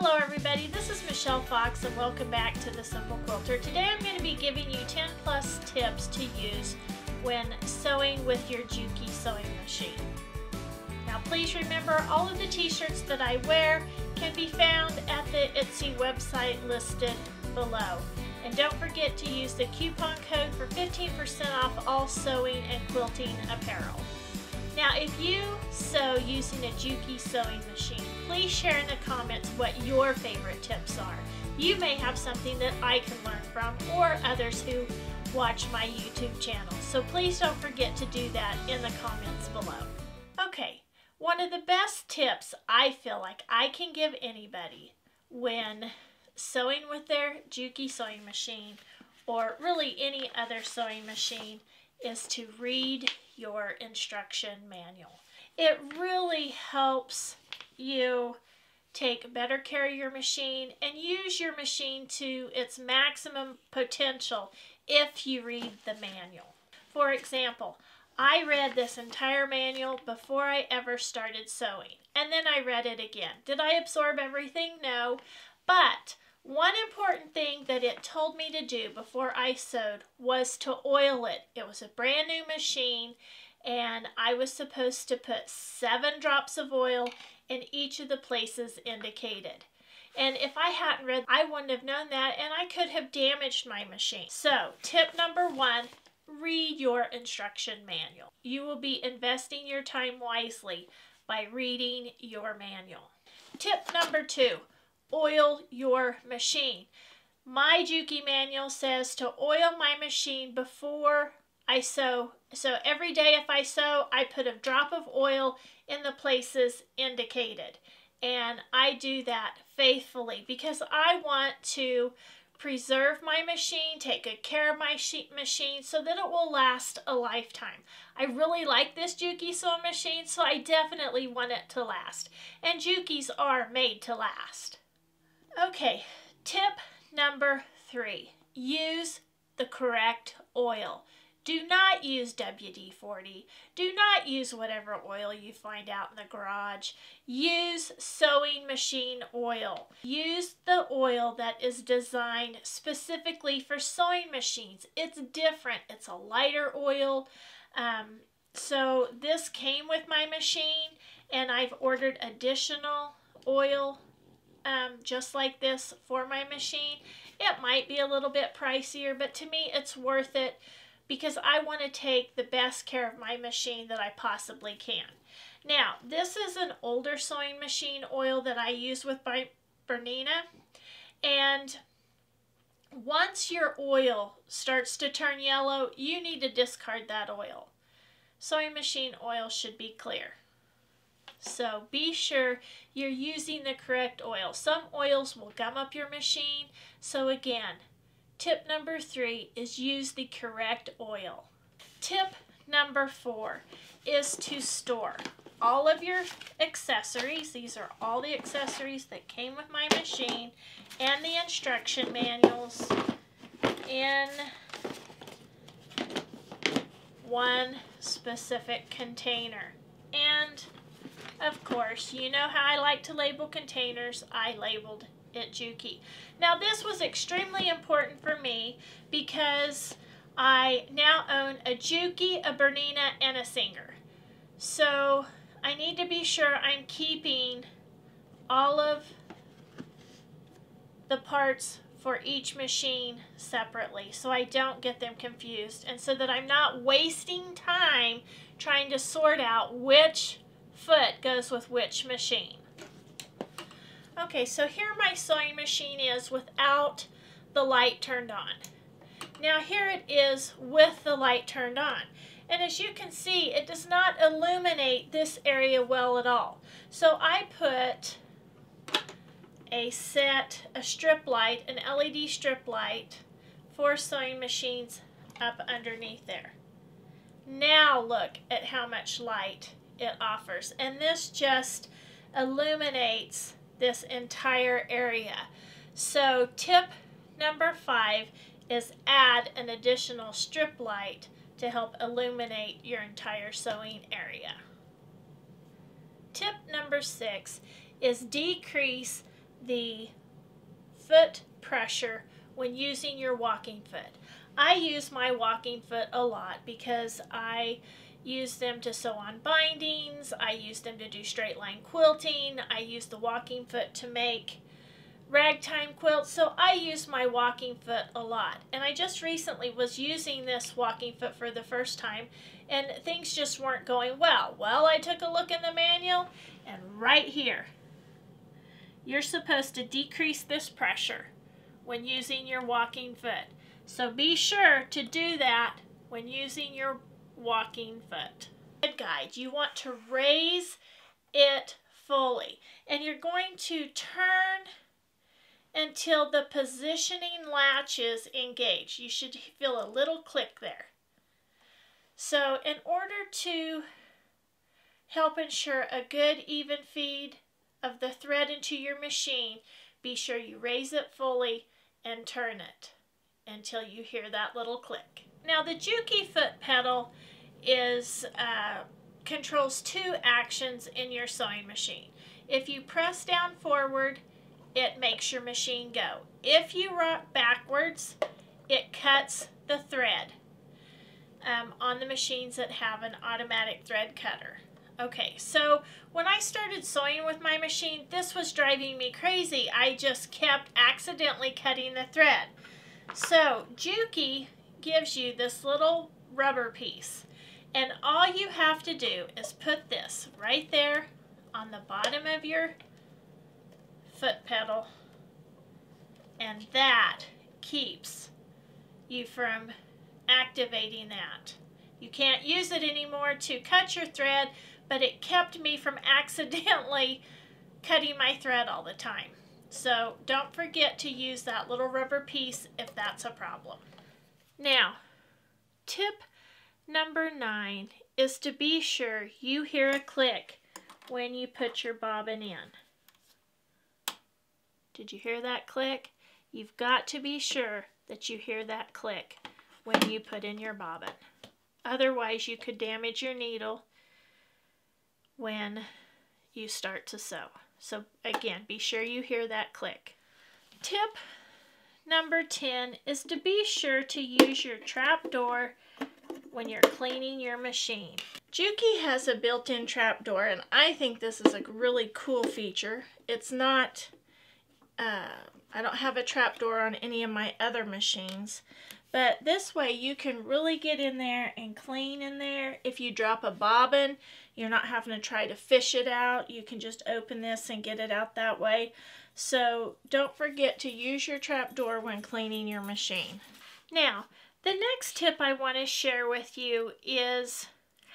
Hello everybody, this is Michelle Fox and welcome back to The Simple Quilter. Today I'm going to be giving you 10 plus tips to use when sewing with your Juki sewing machine. Now please remember, all of the t-shirts that I wear can be found at the Etsy website listed below. And don't forget to use the coupon code for 15% off all sewing and quilting apparel. Now, if you sew using a Juki sewing machine, please share in the comments what your favorite tips are. You may have something that I can learn from, or others who watch my YouTube channel. So please don't forget to do that in the comments below. Okay, one of the best tips I feel like I can give anybody when sewing with their Juki sewing machine, or really any other sewing machine, is to read your instruction manual. It really helps you take better care of your machine and use your machine to its maximum potential if you read the manual. For example, I read this entire manual before I ever started sewing, and then I read it again. Did I absorb everything? No, but one important thing that it told me to do before I sewed was to oil it. It was a brand new machine, and I was supposed to put 7 drops of oil in each of the places indicated. And if I hadn't read, I wouldn't have known that, and I could have damaged my machine. So, tip number 1, read your instruction manual. You will be investing your time wisely by reading your manual. Tip number 2, oil your machine. My Juki manual says to oil my machine before I sew. So every day if I sew, I put a drop of oil in the places indicated. And I do that faithfully because I want to preserve my machine, take good care of my machine so that it will last a lifetime. I really like this Juki sewing machine, so I definitely want it to last. And Jukis are made to last. Okay, tip number 3, use the correct oil. Do not use WD-40. Do not use whatever oil you find out in the garage. Use sewing machine oil. Use the oil that is designed specifically for sewing machines. It's different. It's a lighter oil. So this came with my machine, and I've ordered additional oil just like this for my machine. It might be a little bit pricier, but to me it's worth it because I want to take the best care of my machine that I possibly can. Now, this is an older sewing machine oil that I use with my Bernina, and once your oil starts to turn yellow, you need to discard that oil. Sewing machine oil should be clear. So be sure you're using the correct oil. Some oils will gum up your machine. So again, tip number 3 is use the correct oil. Tip number 4 is to store all of your accessories. These are all the accessories that came with my machine and the instruction manuals in one specific container. And of course, you know how I like to label containers. I labeled it Juki. Now this was extremely important for me because I now own a Juki, a Bernina, and a Singer. So I need to be sure I'm keeping all of the parts for each machine separately so I don't get them confused, and so that I'm not wasting time trying to sort out which foot goes with which machine. Okay, so here my sewing machine is without the light turned on. Now here it is with the light turned on. And as you can see, it does not illuminate this area well at all. So I put a strip light, an LED strip light for sewing machines up underneath there. Now look at how much light it offers, and this just illuminates this entire area. So tip number 5 is add an additional strip light to help illuminate your entire sewing area. Tip number 6 is decrease the foot pressure when using your walking foot. I use my walking foot a lot because I use them to sew on bindings, I use them to do straight line quilting, I use the walking foot to make ragtime quilts, so I use my walking foot a lot. And I just recently was using this walking foot for the first time and things just weren't going well. Well, I took a look in the manual and right here, you're supposed to decrease this pressure when using your walking foot. So be sure to do that when using your walking foot. Guide, you want to raise it fully, and you're going to turn until the positioning latch is engaged. You should feel a little click there. So in order to help ensure a good even feed of the thread into your machine, be sure you raise it fully and turn it until you hear that little click. Now the Juki foot pedal controls two actions in your sewing machine. If you press down forward, it makes your machine go. If you rock backwards, it cuts the thread on the machines that have an automatic thread cutter. Okay, so when I started sewing with my machine, this was driving me crazy. I just kept accidentally cutting the thread. So Juki gives you this little rubber piece, and all you have to do is put this right there on the bottom of your foot pedal, and that keeps you from activating that. You can't use it anymore to cut your thread, but it kept me from accidentally cutting my thread all the time. So don't forget to use that little rubber piece if that's a problem. Now, tip number 9 is to be sure you hear a click when you put your bobbin in. Did you hear that click? You've got to be sure that you hear that click when you put in your bobbin. Otherwise, you could damage your needle when you start to sew. So again, be sure you hear that click. Tip number 10 is to be sure to use your trap door when you're cleaning your machine. Juki has a built-in trap door, and I think this is a really cool feature. It's not, I don't have a trap door on any of my other machines, but this way you can really get in there and clean in there. If you drop a bobbin, you're not having to try to fish it out. You can just open this and get it out that way. So don't forget to use your trap door when cleaning your machine. Now, the next tip I want to share with you is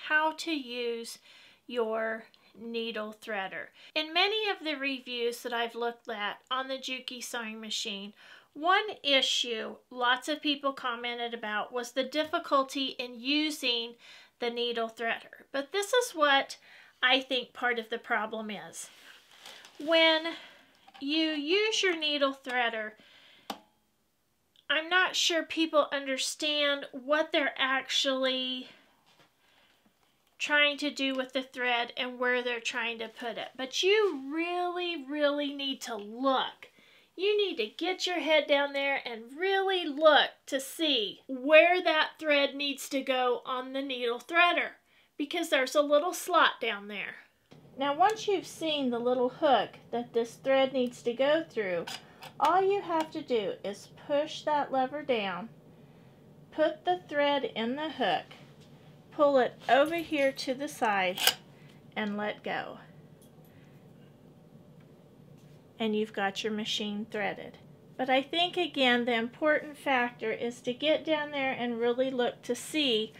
how to use your needle threader. In many of the reviews that I've looked at on the Juki sewing machine, one issue lots of people commented about was the difficulty in using the needle threader. But this is what I think part of the problem is. When you use your needle threader, I'm not sure people understand what they're actually trying to do with the thread and where they're trying to put it. But you really need to look. You need to get your head down there and really look to see where that thread needs to go on the needle threader, because there's a little slot down there. Now once you've seen the little hook that this thread needs to go through, all you have to do is push that lever down, put the thread in the hook, pull it over here to the side, and let go. And you've got your machine threaded. But I think again the important factor is to get down there and really look to see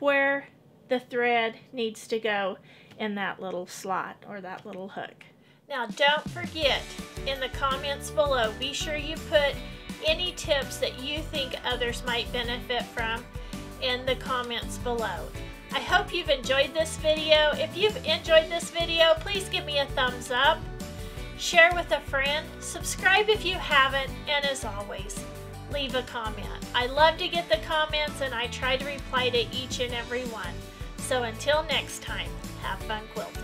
where the thread needs to go in that little slot or that little hook. Now don't forget, in the comments below, be sure you put any tips that you think others might benefit from in the comments below. I hope you've enjoyed this video. If you've enjoyed this video, please give me a thumbs up. Share with a friend, subscribe if you haven't, and as always, leave a comment. I love to get the comments and I try to reply to each and every one. So until next time, have fun quilting.